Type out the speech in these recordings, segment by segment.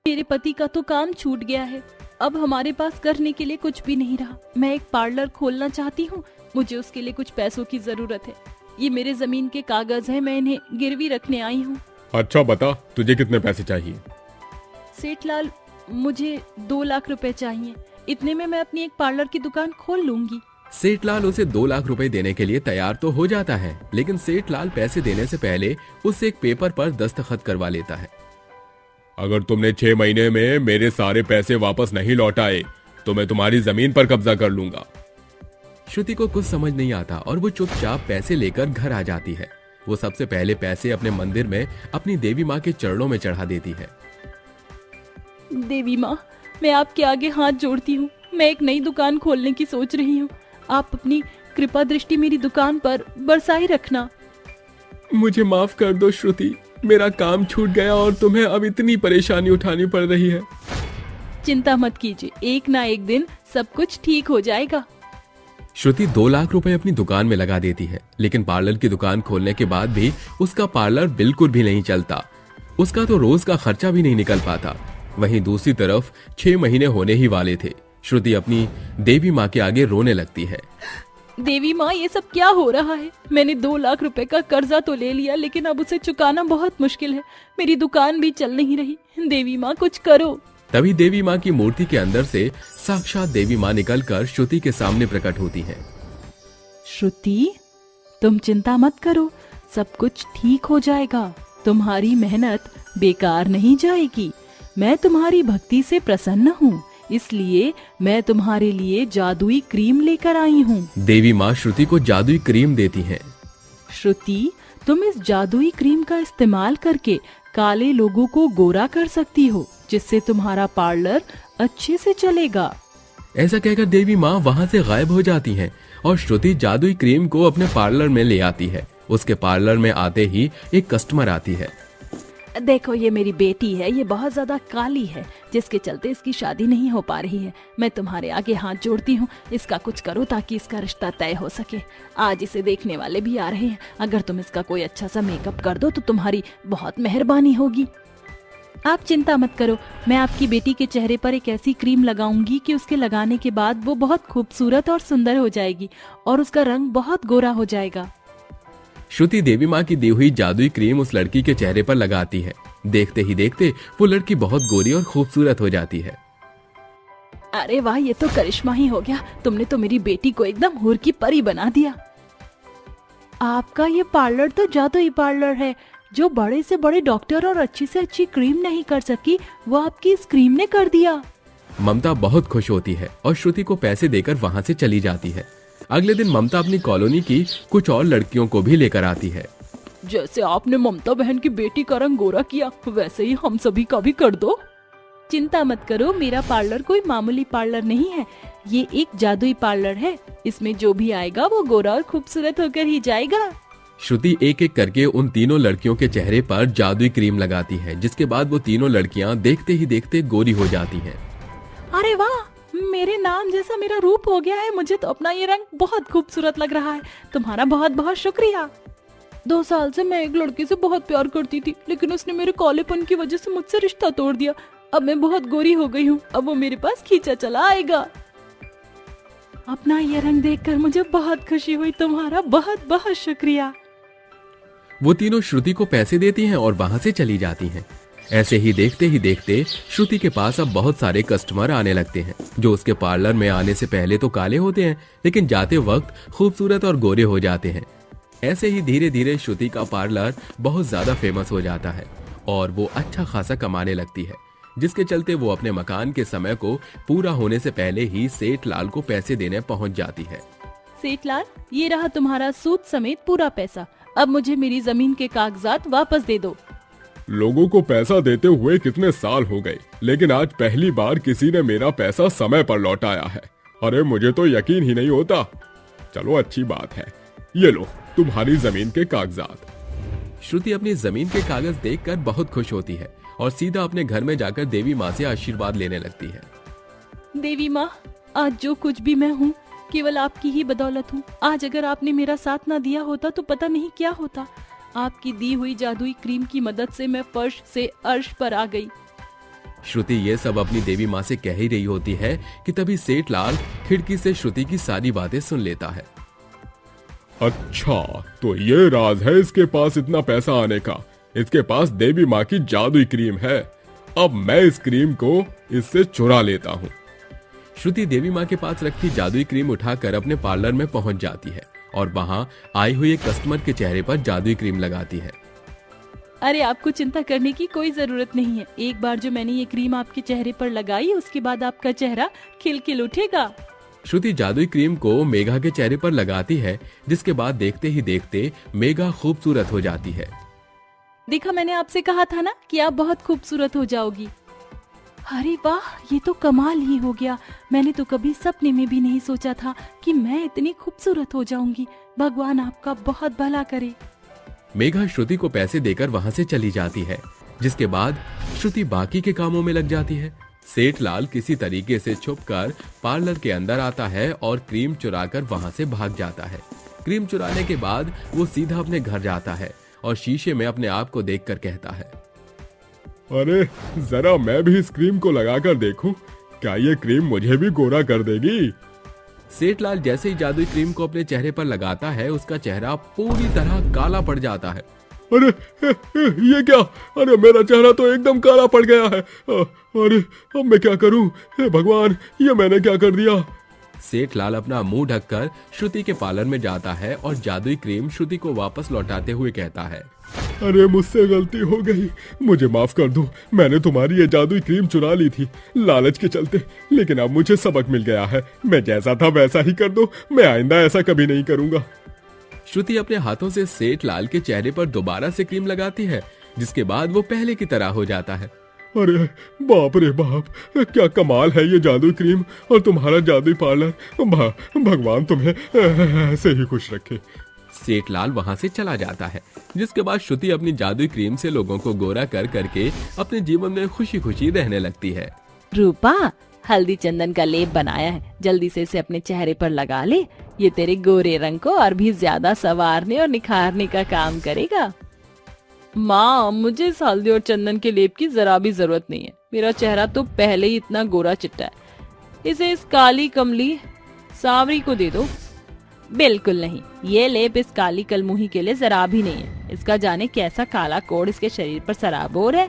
मेरे पति का तो काम छूट गया है। अब हमारे पास करने के लिए कुछ भी नहीं रहा। मैं एक पार्लर खोलना चाहती हूँ। मुझे उसके लिए कुछ पैसों की जरूरत है। ये मेरे जमीन के कागज हैं, मैं इन्हें गिरवी रखने आई हूँ। अच्छा बता, तुझे कितने पैसे चाहिए? सेठलाल, मुझे 2 लाख रुपए चाहिए। इतने में मैं अपनी एक पार्लर की दुकान खोल लूंगी। सेठलाल उसे 2 लाख रुपए देने के लिए तैयार तो हो जाता है, लेकिन सेठलाल पैसे देने से पहले उससे एक पेपर पर दस्तखत करवा लेता है। अगर तुमने 6 महीने में मेरे सारे पैसे वापस नहीं लौटाए तो मैं तुम्हारी जमीन पर कब्जा कर लूंगा। श्रुति को कुछ समझ नहीं आता और वो चुपचाप पैसे लेकर घर आ जाती है। वो सबसे पहले पैसे अपने मंदिर में अपनी देवी माँ के चरणों में चढ़ा देती है। देवी माँ, मैं आपके आगे हाथ जोड़ती हूँ। मैं एक नई दुकान खोलने की सोच रही हूँ। आप अपनी कृपा दृष्टि मेरी दुकान पर बरसाई रखना। मुझे माफ कर दो श्रुति, मेरा काम छूट गया और तुम्हें अब इतनी परेशानी उठानी पड़ रही है। चिंता मत कीजिए, एक ना एक दिन सब कुछ ठीक हो जाएगा। श्रुति 2 लाख रुपए अपनी दुकान में लगा देती है, लेकिन पार्लर की दुकान खोलने के बाद भी उसका पार्लर बिल्कुल भी नहीं चलता। उसका तो रोज का खर्चा भी नहीं निकल पाता। वहीं दूसरी तरफ 6 महीने होने ही वाले थे। श्रुति अपनी देवी माँ के आगे रोने लगती है। देवी माँ, ये सब क्या हो रहा है? मैंने 2 लाख रुपए का कर्जा तो ले लिया, लेकिन अब उसे चुकाना बहुत मुश्किल है। मेरी दुकान भी चल नहीं रही। देवी माँ, कुछ करो। तभी देवी माँ की मूर्ति के अंदर से साक्षात देवी माँ निकलकर श्रुति के सामने प्रकट होती हैं। श्रुति, तुम चिंता मत करो, सब कुछ ठीक हो जाएगा। तुम्हारी मेहनत बेकार नहीं जाएगी। मैं तुम्हारी भक्ति से प्रसन्न हूँ, इसलिए मैं तुम्हारे लिए जादुई क्रीम लेकर आई हूँ। देवी माँ श्रुति को जादुई क्रीम देती हैं। श्रुति, तुम इस जादुई क्रीम का इस्तेमाल करके काले लोगों को गोरा कर सकती हो, जिससे तुम्हारा पार्लर अच्छे से चलेगा। ऐसा कहकर देवी माँ वहाँ से गायब हो जाती हैं और श्रुति जादुई क्रीम को अपने पार्लर में ले आती है। उसके पार्लर में आते ही एक कस्टमर आती है। देखो, ये मेरी बेटी है। ये बहुत ज्यादा काली है, जिसके चलते इसकी शादी नहीं हो पा रही है। मैं तुम्हारे आगे हाथ जोड़ती हूँ, इसका कुछ करो ताकि इसका रिश्ता तय हो सके। आज इसे देखने वाले भी आ रहे हैं। अगर तुम इसका कोई अच्छा सा मेकअप कर दो तो तुम्हारी बहुत मेहरबानी होगी। आप चिंता मत करो, मैं आपकी बेटी के चेहरे पर एक ऐसी क्रीम लगाऊंगी कि उसके लगाने के बाद वो बहुत खूबसूरत और सुंदर हो जाएगी और उसका रंग बहुत गोरा हो जाएगा। श्रुति देवी माँ की दी हुई जादुई क्रीम उस लड़की के चेहरे पर लगाती है। देखते ही देखते वो लड़की बहुत गोरी और खूबसूरत हो जाती है। अरे वाह, ये तो करिश्मा ही हो गया। तुमने तो मेरी बेटी को एकदम हूर की परी बना दिया। आपका ये पार्लर तो जादुई पार्लर है। जो बड़े से बड़े डॉक्टर और अच्छी से अच्छी क्रीम नहीं कर सकी, वो आपकी इस क्रीम ने कर दिया। ममता बहुत खुश होती है और श्रुति को पैसे देकर वहाँ से चली जाती है। अगले दिन ममता अपनी कॉलोनी की कुछ और लड़कियों को भी लेकर आती है। जैसे आपने ममता बहन की बेटी का रंग गोरा किया, वैसे ही हम सभी का भी कर दो। चिंता मत करो, मेरा पार्लर कोई मामूली पार्लर नहीं है। ये एक जादुई पार्लर है। इसमें जो भी आएगा वो गोरा और खूबसूरत होकर ही जाएगा। श्रुति एक एक करके उन तीनों लड़कियों के चेहरे पर जादुई क्रीम लगाती है, जिसके बाद वो तीनों लड़कियां देखते ही देखते गोरी हो जाती हैं। अरे वाह, मेरे नाम जैसा मेरा रूप हो गया है। मुझे तो अपना ये रंग बहुत खूबसूरत लग रहा है। तुम्हारा बहुत बहुत शुक्रिया। 2 साल से मैं एक लड़के से बहुत प्यार करती थी, लेकिन उसने मेरे कालेपन की वजह से मुझसे रिश्ता तोड़ दिया। अब मैं बहुत गोरी हो गई हूँ। अब वो मेरे पास खींचा चला आएगा। अपना ये रंग देखकर मुझे बहुत खुशी हुई। तुम्हारा बहुत बहुत शुक्रिया। वो तीनों श्रुति को पैसे देती हैं और वहाँ से चली जाती हैं। ऐसे ही देखते श्रुति के पास अब बहुत सारे कस्टमर आने लगते हैं, जो उसके पार्लर में आने से पहले तो काले होते हैं, लेकिन जाते वक्त खूबसूरत और गोरे हो जाते हैं। ऐसे ही धीरे धीरे श्रुति का पार्लर बहुत ज्यादा फेमस हो जाता है और वो अच्छा खासा कमाने लगती है, जिसके चलते वो अपने मकान के समय को पूरा होने से पहले ही सेठ लाल को पैसे देने पहुंच जाती है। सेठ लाल, ये रहा तुम्हारा सूद समेत पूरा पैसा। अब मुझे मेरी जमीन के कागजात वापस दे दो। लोगों को पैसा देते हुए कितने साल हो गए, लेकिन आज पहली बार किसी ने मेरा पैसा समय पर लौटाया है। अरे मुझे तो यकीन ही नहीं होता। चलो अच्छी बात है, ये लो तुम्हारी जमीन के कागजात। श्रुति अपनी जमीन के कागज देखकर बहुत खुश होती है और सीधा अपने घर में जाकर देवी माँ से आशीर्वाद लेने लगती है। देवी माँ, आज जो कुछ भी मैं हूँ केवल आपकी ही बदौलत हूँ। आज अगर आपने मेरा साथ ना दिया होता तो पता नहीं क्या होता। आपकी दी हुई जादुई क्रीम की मदद से मैं फर्श से अर्श पर आ गई। श्रुति ये सब अपनी देवी माँ से कह ही रही होती है कि तभी सेठ लाल खिड़की से श्रुति की सारी बातें सुन लेता है। अच्छा, तो ये राज है इसके पास इतना पैसा आने का। इसके पास देवी माँ की जादुई क्रीम है। अब मैं इस क्रीम को इससे चुरा लेता हूँ। श्रुति देवी माँ के पास रखी जादुई क्रीम उठाकर अपने पार्लर में पहुंच जाती है और वहां आई हुई एक कस्टमर के चेहरे पर जादुई क्रीम लगाती है। अरे आपको चिंता करने की कोई जरूरत नहीं है। एक बार जो मैंने ये क्रीम आपके चेहरे पर लगाई, उसके बाद आपका चेहरा खिलखिल उठेगा। श्रुति जादुई क्रीम को मेघा के चेहरे पर लगाती है, जिसके बाद देखते ही देखते मेघा खूबसूरत हो जाती है। देखा, मैंने आपसे कहा था ना कि आप बहुत खूबसूरत हो जाओगी। अरे वाह, ये तो कमाल ही हो गया। मैंने तो कभी सपने में भी नहीं सोचा था कि मैं इतनी खूबसूरत हो जाऊंगी। भगवान आपका बहुत भला करे। मेघा श्रुति को पैसे देकर वहां से चली जाती है, जिसके बाद श्रुति बाकी के कामों में लग जाती है। सेठ लाल किसी तरीके से छुपकर पार्लर के अंदर आता है और क्रीम चुराकर वहां से भाग जाता है। क्रीम चुराने के बाद वो सीधा अपने घर जाता है और शीशे में अपने आप को देखकर कहता है, अरे जरा मैं भी इस क्रीम को लगाकर देखूं, क्या ये क्रीम मुझे भी गोरा कर देगी? सेठ लाल जैसे ही जादुई क्रीम को अपने चेहरे पर लगाता है, उसका चेहरा पूरी तरह काला पड़ जाता है। अरे ये क्या? अरे मेरा चेहरा तो एकदम काला पड़ गया है। अरे अब मैं क्या करूं? हे भगवान, ये मैंने क्या कर दिया? सेठ लाल अपना मुंह ढककर श्रुति के पार्लर में जाता है और जादुई क्रीम श्रुति को वापस लौटाते हुए कहता है, अरे मुझसे गलती हो गई, मुझे माफ कर दो। मैंने तुम्हारी ये जादुई क्रीम चुरा ली थी लालच के चलते, लेकिन अब मुझे सबक मिल गया है। मैं जैसा था वैसा ही कर दो। मैं आइंदा ऐसा कभी नहीं करूंगा। श्रुति अपने हाथों से सेठ लाल के चेहरे पर दोबारा से क्रीम लगाती है, जिसके बाद वो पहले की तरह हो जाता है। अरे बाप रे बाप, क्या कमाल है ये जादुई क्रीम और तुम्हारा जादुई पार्लर। भगवान तुम्हें ऐसे ही खुश रखे। सेठ लाल वहां से चला जाता है, जिसके बाद श्रुति अपनी जादुई क्रीम से लोगों को गोरा कर करके अपने जीवन में खुशी खुशी रहने लगती है। रूपा, हल्दी चंदन का लेप बनाया है, जल्दी से इसे अपने चेहरे पर लगा ले। ये तेरे गोरे रंग को और भी ज्यादा संवारने और निखारने का काम करेगा। माँ, मुझे इस हल्दी और चंदन के लेप की जरा भी जरूरत नहीं है। मेरा चेहरा तो पहले ही इतना गोरा चिट्टा है। इसे इस काली कमली सावरी को दे दो। बिल्कुल नहीं, ये लेप इस काली कलमुही के लिए जरा भी नहीं है। इसका जाने कैसा काला कोड इसके शरीर पर सराबोर है।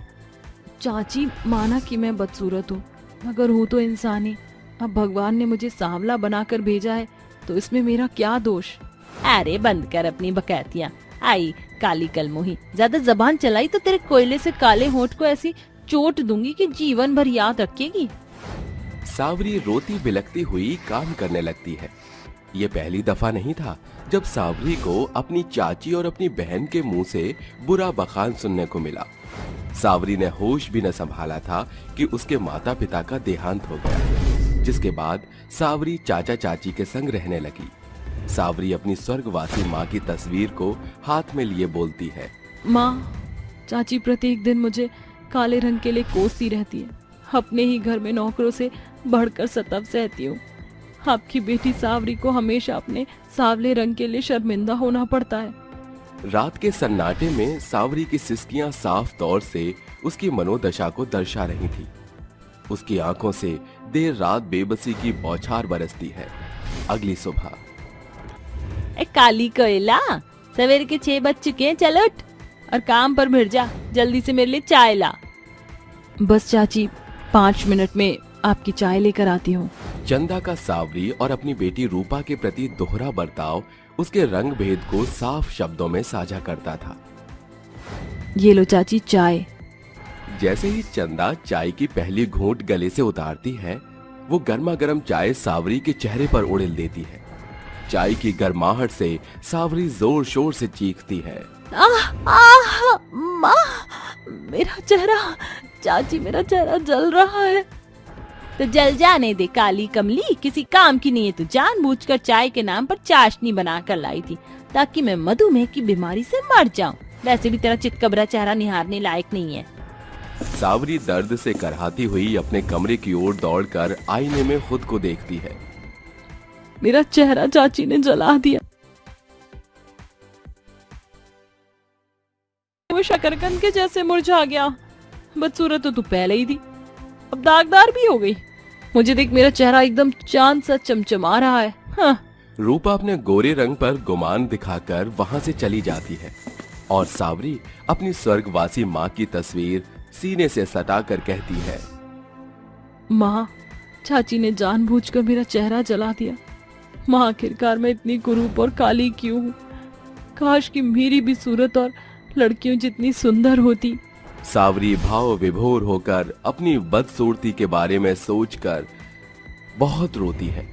चाची, माना कि मैं बदसूरत हूँ, मगर हूँ तो इंसानी। अब भगवान ने मुझे सांवला बनाकर भेजा है, तो इसमें मेरा क्या दोष? अरे बंद कर अपनी बकैतियाँ। आई काली कलमुही, ज्यादा जबान चलाई तो तेरे कोयले से काले होंठ को ऐसी चोट दूंगी कि जीवन भर याद रखेगी। सावरी रोती बिलखती हुई काम करने लगती है। ये पहली दफा नहीं था जब सावरी को अपनी चाची और अपनी बहन के मुंह से बुरा बखान सुनने को मिला। सावरी ने होश भी न संभाला था कि उसके माता पिता का देहांत हो गया, जिसके बाद सावरी चाचा चाची के संग रहने लगी। सावरी अपनी स्वर्गवासी माँ की तस्वीर को हाथ में लिए बोलती है, माँ, चाची प्रत्येक दिन मुझे काले रंग के लिए कोसती रहती है। अपने ही घर में नौकरों से बढ़कर सतब सहती हूँ। आपकी बेटी सावरी को हमेशा अपने सावले रंग के लिए शर्मिंदा होना पड़ता है। रात के सन्नाटे में सावरी की सिसकियां साफ तौर से उसकी मनोदशा को दर्शा रही थी। उसकी आंखों से देर रात बेबसी की बौछार बरसती है। अगली सुबह, काली कोयला, सवेरे के 6 बज चुके हैं, चल उठ और काम पर भिड़ जा। जल्दी से मेरे लिए चाय ला। बस चाची, 5 मिनट में आपकी चाय लेकर आती हूँ। चंदा का सावरी और अपनी बेटी रूपा के प्रति दोहरा बर्ताव उसके रंग भेद को साफ शब्दों में साझा करता था। ये लो चाची चाय। जैसे ही चंदा चाय की पहली घूंट गले से उतारती है, वो गर्मा गर्म चाय सावरी के चेहरे पर उड़ेल देती है। चाय की गर्माहट से सावरी जोर शोर से चीखती है, माँ, मेरा चेहरा, चाची मेरा चेहरा जल रहा है। तो जल जाने दे काली कमली, किसी काम की नहीं है। तो जानबूझकर चाय के नाम पर चाशनी बनाकर लाई थी ताकि मैं मधुमेह की बीमारी से मर जाऊं। वैसे भी तेरा चितकबरा चेहरा निहारने लायक नहीं है। सावरी दर्द से करहाती हुई अपने कमरे की ओर दौड़कर आईने में खुद को देखती है। मेरा चेहरा चाची ने जला दिया। वो शकरकंद के जैसे मुरझा गया। बदसूरत तो तू पहले ही थी। अब दागदार भी हो गई। मुझे देख, मेरा चेहरा एकदम चांद सा चमचमा रहा है। हाँ। रूपा अपने गोरे रंग पर गुमान दिखाकर वहां से चली जाती है और सावरी अपनी स्वर्गवासी माँ की तस्वीर सीने से सटाकर कहती है, माँ, चाची ने जानबूझकर मेरा चेहरा जला दिया। माँ, आखिरकार मैं इतनी कुरूप और काली क्यों हूँ? काश कि मेरी भी सूरत और लड़कियों जितनी सुंदर होती। सावरी भाव विभोर होकर अपनी बदसूरती के बारे में सोचकर बहुत रोती है।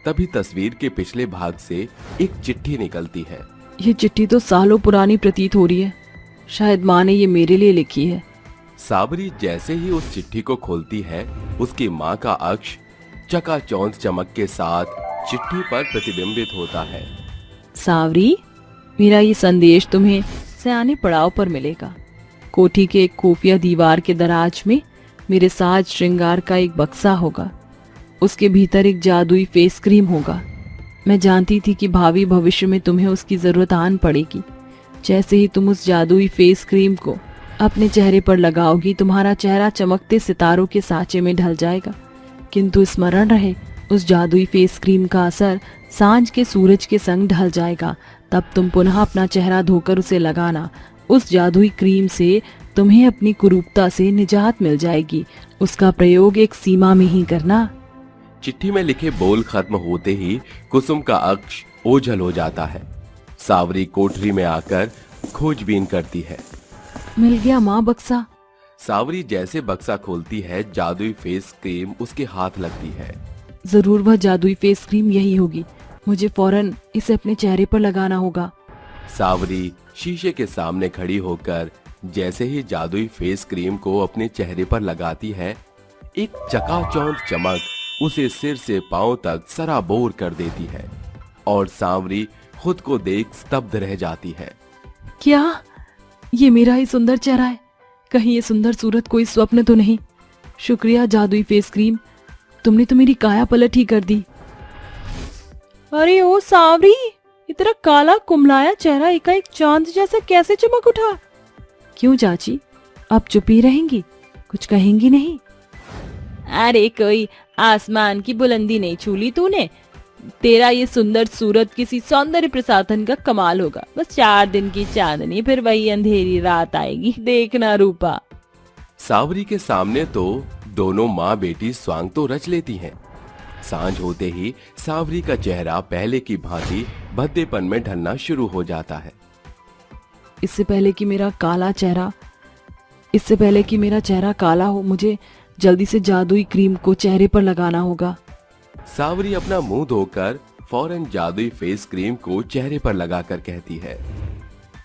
तभी तस्वीर के पिछले भाग से एक चिट्ठी निकलती है। ये चिट्ठी तो सालों पुरानी प्रतीत हो रही है। शायद माँ ने ये मेरे लिए लिखी है। सावरी जैसे ही उस चिट्ठी को खोलती है, उसकी माँ का अक्ष चकाचौंध चमक के साथ चिट्ठी पर प्रतिबिंबित होता है। सावरी, मेरा ये संदेश तुम्हें सयाने पड़ाव पर मिलेगा। कोठी के एक खुफिया दीवार के दराज में मेरे साज श्रृंगार का एक बक्सा होगा। उसके भीतर एक जादुई फेस क्रीम होगा। मैं जानती थी कि भावी भविष्य में तुम्हें उसकी जरूरत आन पड़ेगी। जैसे ही तुम उस जादुई फेस क्रीम को अपने चेहरे पर लगाओगी, तुम्हारा चेहरा चमकते सितारों के सांचे में ढल जाएगा। किंतु स्मरण रहे, उस जादुई फेस क्रीम का असर सांझ के सूरज के संग ढल जाएगा। तब तुम पुनः अपना चेहरा धोकर उसे लगाना। उस जादुई क्रीम से तुम्हें अपनी कुरूपता से निजात मिल जाएगी। उसका प्रयोग एक सीमा में ही करना। चिट्ठी में लिखे बोल खत्म होते ही कुसुम का अक्ष ओझल हो जाता है। सावरी कोठरी में आकर खोजबीन करती है। मिल गया माँ बक्सा। सावरी जैसे बक्सा खोलती है, जादुई फेस क्रीम उसके हाथ लगती है। जरूर वह जादुई फेस क्रीम यही होगी। मुझे फौरन इसे अपने चेहरे पर लगाना होगा। सावरी शीशे के सामने खड़ी होकर जैसे ही जादुई फेस क्रीम को अपने चेहरे पर लगाती है, एक चकाचौंध चमक उसे सिर से पांव तक सराबोर कर देती है और सावरी खुद को देख स्तब्ध रह जाती है। क्या ये मेरा ही सुंदर चेहरा है? कहीं ये सुंदर सूरत कोई स्वप्न तो नहीं? शुक्रिया जादुई फेस क्रीम, तुमने तो मेरी काया पलट ही कर दी। अरे ओ सावरी, इतना काला कुमलाया चेहरा एकाएक चांद जैसा कैसे चमक उठा? क्यों चाची, आप चुप ही रहेंगी? कुछ कहेंगी नहीं? अरे कोई आसमान की बुलंदी नहीं छू ली तूने। तेरा ये सुंदर सूरत किसी सौंदर्य प्रसाधन का कमाल होगा। बस 4 दिन की चांदनी, फिर वही अंधेरी रात आएगी। देखना रूपा। सावरी के सामने तो दोनों माँ बेटी स्वांग तो रच लेती हैं। सांझ होते ही सावरी का चेहरा पहले की भांति भद्देपन में ढलना शुरू हो जाता है। इससे पहले कि मेरा चेहरा काला हो, मुझे जल्दी से जादुई क्रीम को चेहरे पर लगाना होगा। सावरी अपना मुंह धोकर फौरन जादुई फेस क्रीम को चेहरे पर लगाकर कहती है,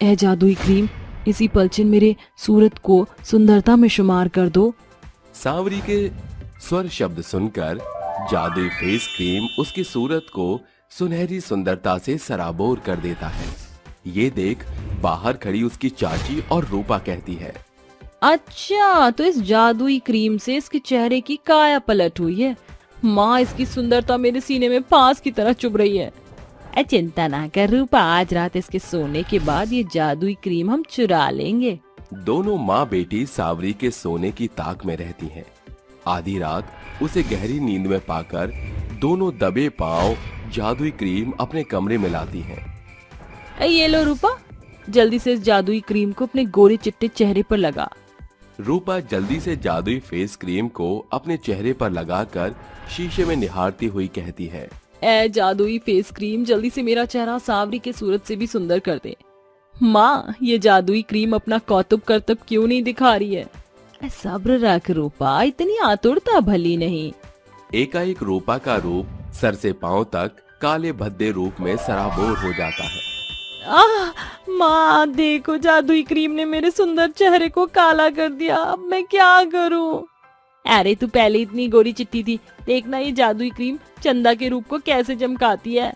ए जादुई क्रीम, इसी पलछिन मेरे सूरत को सुंदरता में शुमार कर दो। सावरी के स्वर शब्द सुनकर जादुई फेस क्रीम उसकी सूरत को सुनहरी सुंदरता से सराबोर कर देता है। ये देख बाहर खड़ी उसकी चाची और रूपा कहती है, अच्छा, तो इस जादुई क्रीम से इसके चेहरे की काया पलट हुई है। माँ, इसकी सुंदरता मेरे सीने में फांस की तरह चुभ रही है। चिंता ना कर रूपा, आज रात इसके सोने के बाद ये जादुई क्रीम हम चुरा लेंगे। दोनों माँ बेटी सावरी के सोने की ताक में रहती हैं। आधी रात उसे गहरी नींद में पाकर दोनों दबे पांव जादुई क्रीम अपने कमरे में लाती हैं। ये लो रूपा, जल्दी से इस जादुई क्रीम को अपने गोरे चिट्टे चेहरे पर लगा। रूपा जल्दी से जादुई फेस क्रीम को अपने चेहरे पर लगाकर शीशे में निहारती हुई कहती है, ए जादुई फेस क्रीम, जल्दी से मेरा चेहरा सावरी के सूरत से भी सुंदर कर दे। माँ, ये जादुई क्रीम अपना कौतुक करतब क्यों नहीं दिखा रही है? सब्र रख रूपा, इतनी आतुरता भली नहीं। एकाएक रूपा का रूप सर से पांव तक काले भद्दे रूप में सराबोर हो जाता है। माँ देखो, जादुई क्रीम ने मेरे सुंदर चेहरे को काला कर दिया। अब मैं क्या करूँ? अरे तू पहले इतनी गोरी चिट्टी थी, देखना ये जादुई क्रीम चंदा के रूप को कैसे चमकाती है।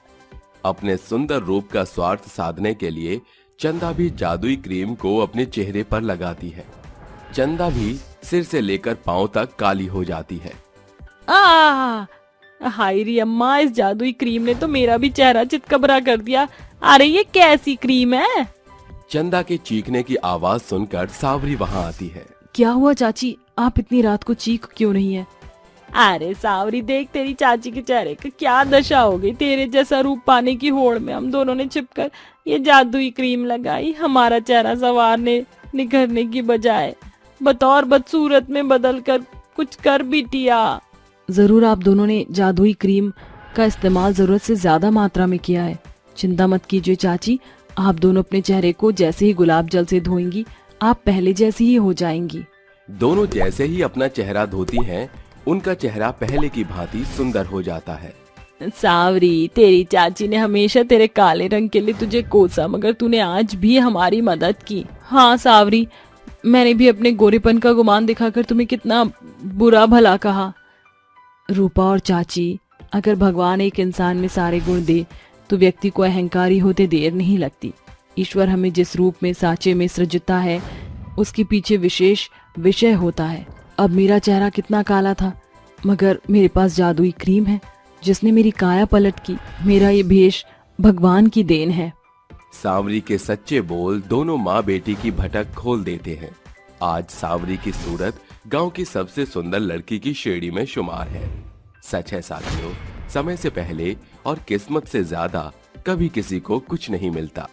अपने सुंदर रूप का स्वार्थ साधने के लिए चंदा भी जादुई क्रीम को अपने चेहरे पर लगाती है। चंदा भी सिर से लेकर पांव तक काली हो जाती है। हाय री अम्मा, इस जादुई क्रीम ने तो मेरा भी चेहरा चितकबरा कर दिया। अरे ये कैसी क्रीम है? चंदा के चीखने की आवाज सुनकर सावरी वहां आती है। क्या हुआ चाची, आप इतनी रात को चीख क्यों रही हैं? अरे सावरी, देख तेरी चाची के चेहरे का क्या दशा हो गई। तेरे जैसा रूप पाने की होड़ में हम दोनों ने छिपकर ये जादुई क्रीम लगाई। हमारा चेहरा संवारने निखरने की बजाय बतौर बदसूरत में बदल कर कुछ कर बिटिया। जरूर आप दोनों ने जादुई क्रीम का इस्तेमाल जरूरत से ज्यादा मात्रा में किया है। चिंता मत कीजिए चाची, आप दोनों अपने चेहरे को जैसे ही गुलाब जल से धोएंगी आप पहले जैसी ही हो जाएंगी। दोनों जैसे ही अपना चेहरा धोती हैं, उनका चेहरा पहले की भांति सुंदर हो जाता है। सावरी, तेरी चाची ने हमेशा तेरे काले रंग के लिए तुझे कोसा, मगर तूने आज भी हमारी मदद की। हाँ सावरी, मैंने भी अपने गोरेपन का गुमान दिखाकर तुम्हें कितना बुरा भला कहा। रूपा और चाची, अगर भगवान एक इंसान में सारे गुण दे तो व्यक्ति को अहंकारी होते देर नहीं लगती। ईश्वर हमें जिस रूप में साँचे में सृजता है उसके पीछे विशेष विषय होता है। अब मेरा चेहरा कितना काला था, मगर मेरे पास जादुई क्रीम है जिसने मेरी काया पलट की। मेरा ये भेष भगवान की देन है। सांवरी के सच्चे बोल दोनों माँ बेटी की भटक खोल देते हैं। आज सांवरी की सूरत गांव की सबसे सुंदर लड़की की श्रेणी में शुमार है। सच है साथियों, समय से पहले और किस्मत से ज्यादा कभी किसी को कुछ नहीं मिलता।